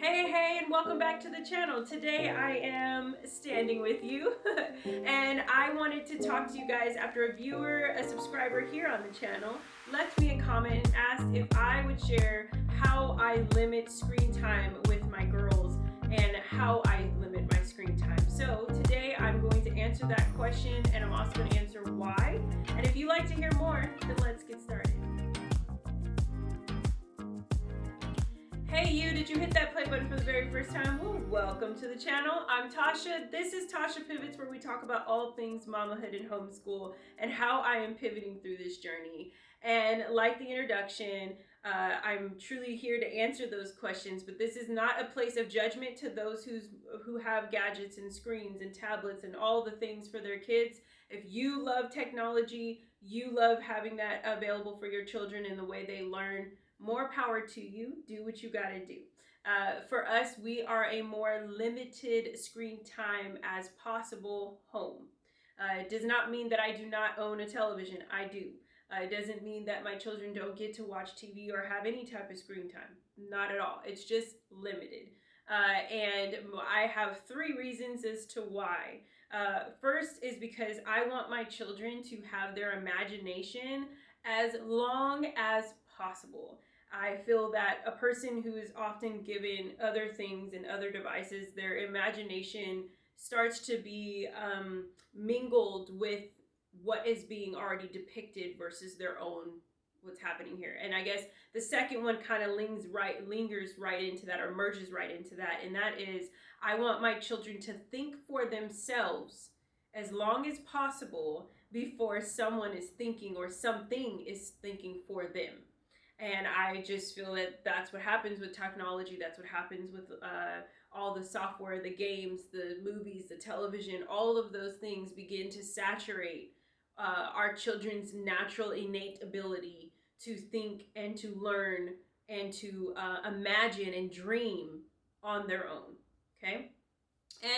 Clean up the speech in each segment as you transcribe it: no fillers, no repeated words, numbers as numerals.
Hey, and welcome back to the channel. Today I am standing with you and I wanted to talk to you guys after a subscriber here on the channel, left me a comment and asked if I would share how I limit screen time with my girls and how I limit my screen time. So today I'm going to answer that question, and I'm also going to answer why. And if you'd like to hear more, then let's get started. Hey you, did you hit that play button for the very first time? Well, welcome to the channel. I'm Tasha. This is Tasha Pivots, where we talk about all things mamahood and homeschool and how I am pivoting through this journey. And like the introduction, I'm truly here to answer those questions, but this is not a place of judgment to those who have gadgets and screens and tablets and all the things for their kids. If you love technology, you love having that available for your children in the way they learn, more power to you. Do what you gotta do. For us, we are a more limited screen time as possible home. It does not mean that I do not own a television. I do. It doesn't mean that my children don't get to watch TV or have any type of screen time. Not at all. It's just limited. And I have 3 reasons as to why. First is because I want my children to have their imagination as long as possible. I feel that a person who is often given other things and other devices, their imagination starts to be mingled with what is being already depicted versus their own, what's happening here. And I guess the second one kind of lingers right into that, or merges right into that, and that is I want my children to think for themselves as long as possible before someone is thinking or something is thinking for them. And I just feel that that's what happens with technology. That's what happens with all the software, the games, the movies, the television. All of those things begin to saturate our children's natural innate ability to think and to learn and to imagine and dream on their own. Okay?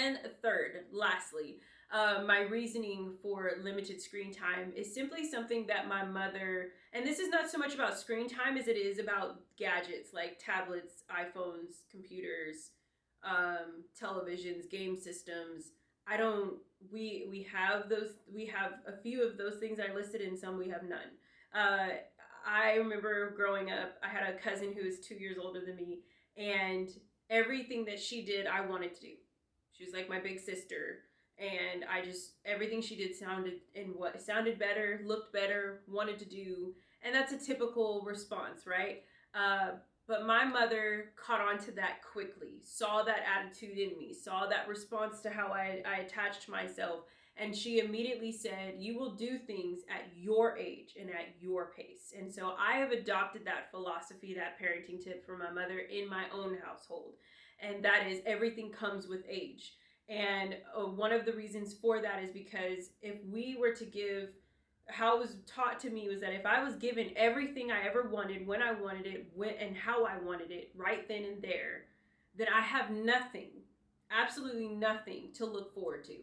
And third, lastly, my reasoning for limited screen time is simply something that my mother, and this is not so much about screen time as it is about gadgets like tablets, iPhones, computers, televisions, game systems. We have a few of those things I listed, and some we have none. I remember growing up, I had a cousin who was 2 years older than me, and everything that she did, I wanted to do. She was like my big sister. And everything she did sounded better, looked better, wanted to do. And that's a typical response, right? But my mother caught on to that quickly, saw that attitude in me, saw that response to how I attached myself. And she immediately said, you will do things at your age and at your pace. And so I have adopted that philosophy, that parenting tip from my mother in my own household. And that is, everything comes with age. And one of the reasons for that is because if we were to give, how it was taught to me was that if I was given everything I ever wanted, when I wanted it, when and how I wanted it, right then and there, then I have nothing, absolutely nothing to look forward to.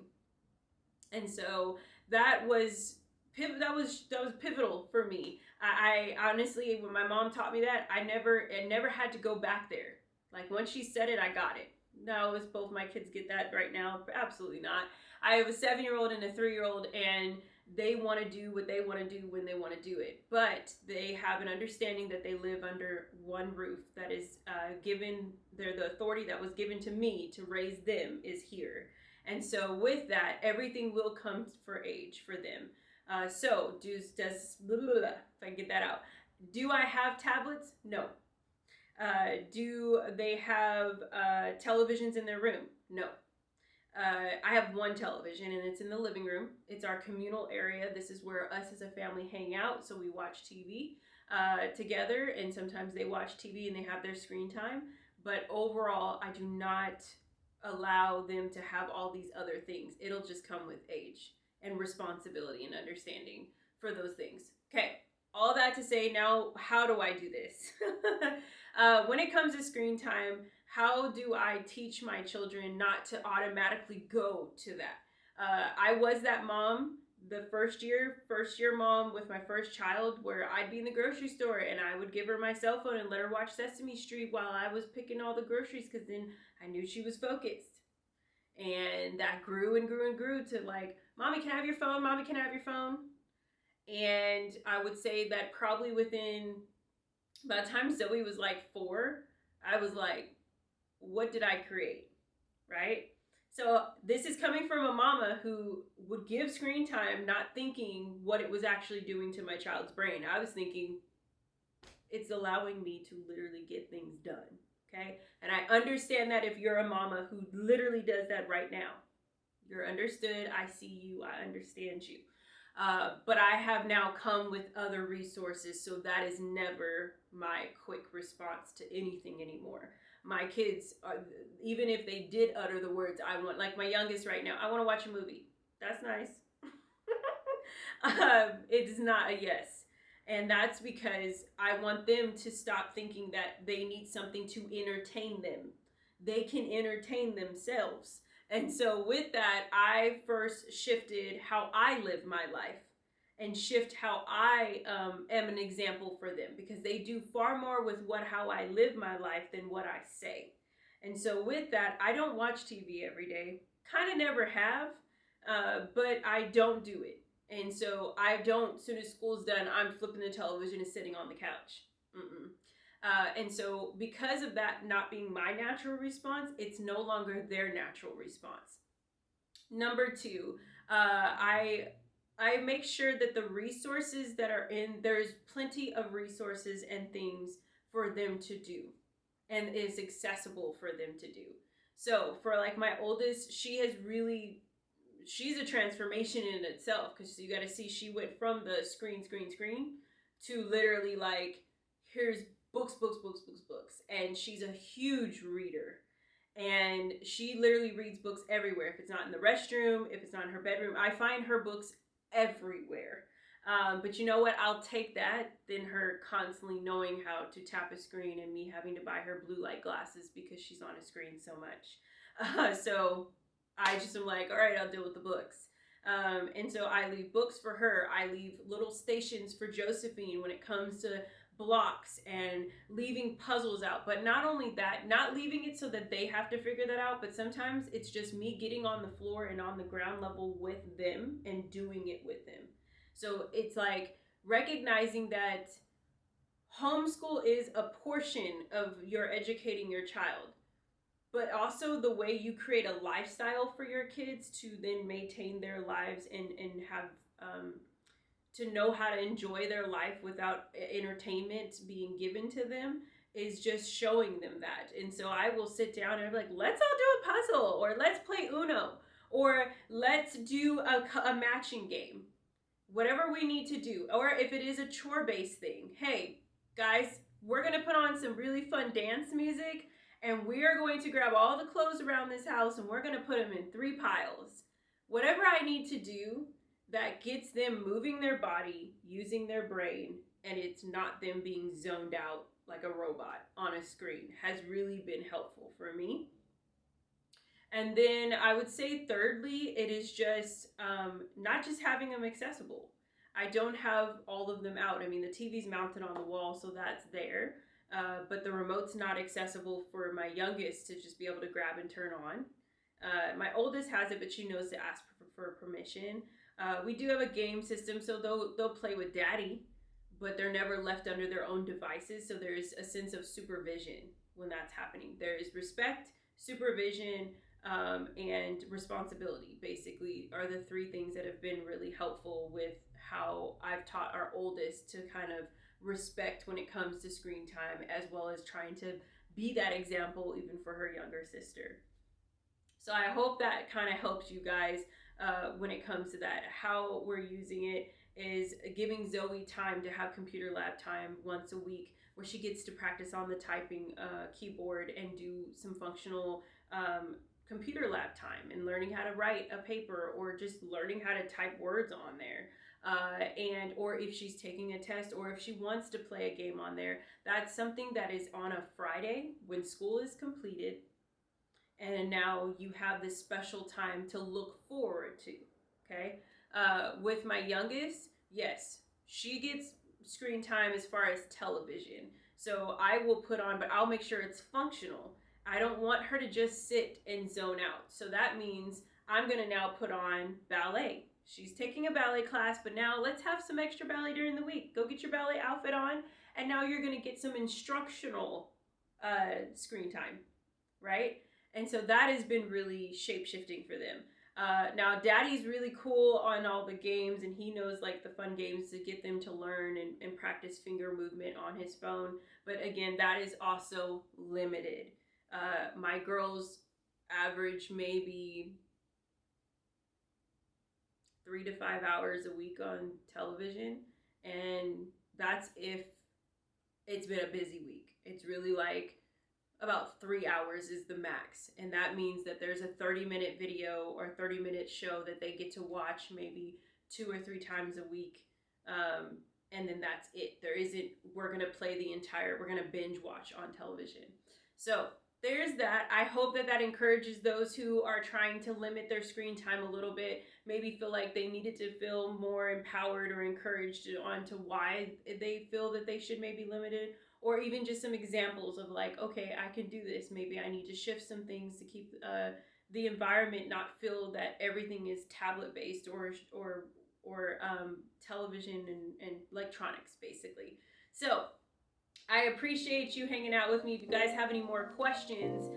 And so that was pivotal for me. I honestly, when my mom taught me that, I never had to go back there. Like once she said it, I got it. No, is both my kids get that right now? Absolutely not. I have a 7-year-old and a 3-year-old, and they want to do what they want to do when they want to do it. But they have an understanding that they live under one roof that is the authority that was given to me to raise them is here. And so with that, everything will come for age for them. If I can get that out. Do I have tablets? No. Do they have televisions in their room? No. I have one television, and it's in the living room. It's our communal area. This is where us as a family hang out, so we watch TV together, and sometimes they watch TV and they have their screen time. But overall, I do not allow them to have all these other things. It'll just come with age and responsibility and understanding for those things. Okay. All that to say, now, how do I do this? When it comes to screen time, how do I teach my children not to automatically go to that? I was that mom the first year mom with my first child, where I'd be in the grocery store and I would give her my cell phone and let her watch Sesame Street while I was picking all the groceries, because then I knew she was focused. And that grew and grew and grew to like, Mommy, can I have your phone? Mommy, can I have your phone? And I would say that probably within, by the time Zoe was like 4, I was like, what did I create? Right? So this is coming from a mama who would give screen time not thinking what it was actually doing to my child's brain. I was thinking, it's allowing me to literally get things done. Okay? And I understand that if you're a mama who literally does that right now, you're understood. I see you. I understand you. But I have now come with other resources, so that is never my quick response to anything anymore. My kids, even if they did utter the words, I want, like my youngest right now, I want to watch a movie. That's nice. It is not a yes. And that's because I want them to stop thinking that they need something to entertain them. They can entertain themselves. And so with that, I first shifted how I live my life and shift how I am an example for them, because they do far more with how I live my life than what I say. And so with that, I don't watch TV every day. Kind of never have, but I don't do it. And so I don't, as soon as school's done, I'm flipping the television and sitting on the couch. And so because of that not being my natural response, it's no longer their natural response. Number 2, I make sure that the resources that are there's plenty of resources and things for them to do, and is accessible for them to do. So for like my oldest, she's a transformation in itself, because you got to see, she went from the screen to literally like, here's books, and she's a huge reader. And she literally reads books everywhere. If it's not in the restroom, if it's not in her bedroom, I find her books everywhere. But you know what? I'll take that than her constantly knowing how to tap a screen and me having to buy her blue light glasses because she's on a screen so much. So I just am like, all right, I'll deal with the books. And so I leave books for her. I leave little stations for Josephine when it comes to blocks and leaving puzzles out. But not only that, not leaving it so that they have to figure that out, but sometimes it's just me getting on the floor and on the ground level with them and doing it with them. So it's like recognizing that homeschool is a portion of your educating your child, but also the way you create a lifestyle for your kids to then maintain their lives and have to know how to enjoy their life without entertainment being given to them, is just showing them that. And so I will sit down and be like, let's all do a puzzle, or let's play Uno, or let's do a matching game. Whatever we need to do. Or if it is a chore-based thing, hey, guys, we're going to put on some really fun dance music, and we are going to grab all the clothes around this house and we're going to put them in 3 piles. Whatever I need to do that gets them moving their body, using their brain, and it's not them being zoned out like a robot on a screen, has really been helpful for me. And then I would say thirdly, it is just not just having them accessible. I don't have all of them out. I mean, the TV's mounted on the wall, so that's there. But the remote's not accessible for my youngest to just be able to grab and turn on. My oldest has it, but she knows to ask for permission. We do have a game system, so they'll play with daddy, but they're never left under their own devices. So there's a sense of supervision when that's happening. There is respect, supervision, and responsibility, basically, are the 3 things that have been really helpful with how I've taught our oldest to kind of respect when it comes to screen time, as well as trying to be that example even for her younger sister. So I hope that kind of helps you guys when it comes to that. How we're using it is giving Zoe time to have computer lab time once a week, where she gets to practice on the typing keyboard and do some functional computer lab time and learning how to write a paper, or just learning how to type words on there. And or if she's taking a test, or if she wants to play a game on there, that's something that is on a Friday when school is completed. And now you have this special time to look forward to, okay? With my youngest, yes, she gets screen time as far as television. So I will put on, but I'll make sure it's functional. I don't want her to just sit and zone out. So that means I'm going to now put on ballet. She's taking a ballet class, but now let's have some extra ballet during the week. Go get your ballet outfit on, and now you're going to get some instructional screen time, right? And so that has been really shape shifting for them. Now, Daddy's really cool on all the games, and he knows like the fun games to get them to learn and practice finger movement on his phone. But again, that is also limited. My girls average maybe 3 to 5 hours a week on television, and that's if it's been a busy week. It's really like about 3 hours is the max, and that means that there's a 30-minute video or 30-minute show that they get to watch maybe 2 or 3 times a week, and then that's it. There isn't, we're gonna binge watch on television. So there's that. I hope that encourages those who are trying to limit their screen time a little bit, maybe feel like they needed to feel more empowered or encouraged on to why they feel that they should maybe limit it, or even just some examples of like, okay, I can do this. Maybe I need to shift some things to keep the environment not feel that everything is tablet based or television and electronics basically. So I appreciate you hanging out with me. If you guys have any more questions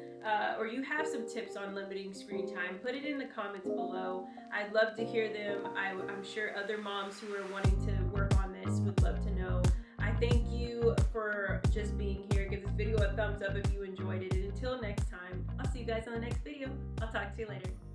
or you have some tips on limiting screen time, put it in the comments below. I'd love to hear them. I'm sure other moms who are wanting to work on this would love to know. I thank you for just being here. Give this video a thumbs up if you enjoyed it. And until next time, I'll see you guys on the next video. I'll talk to you later.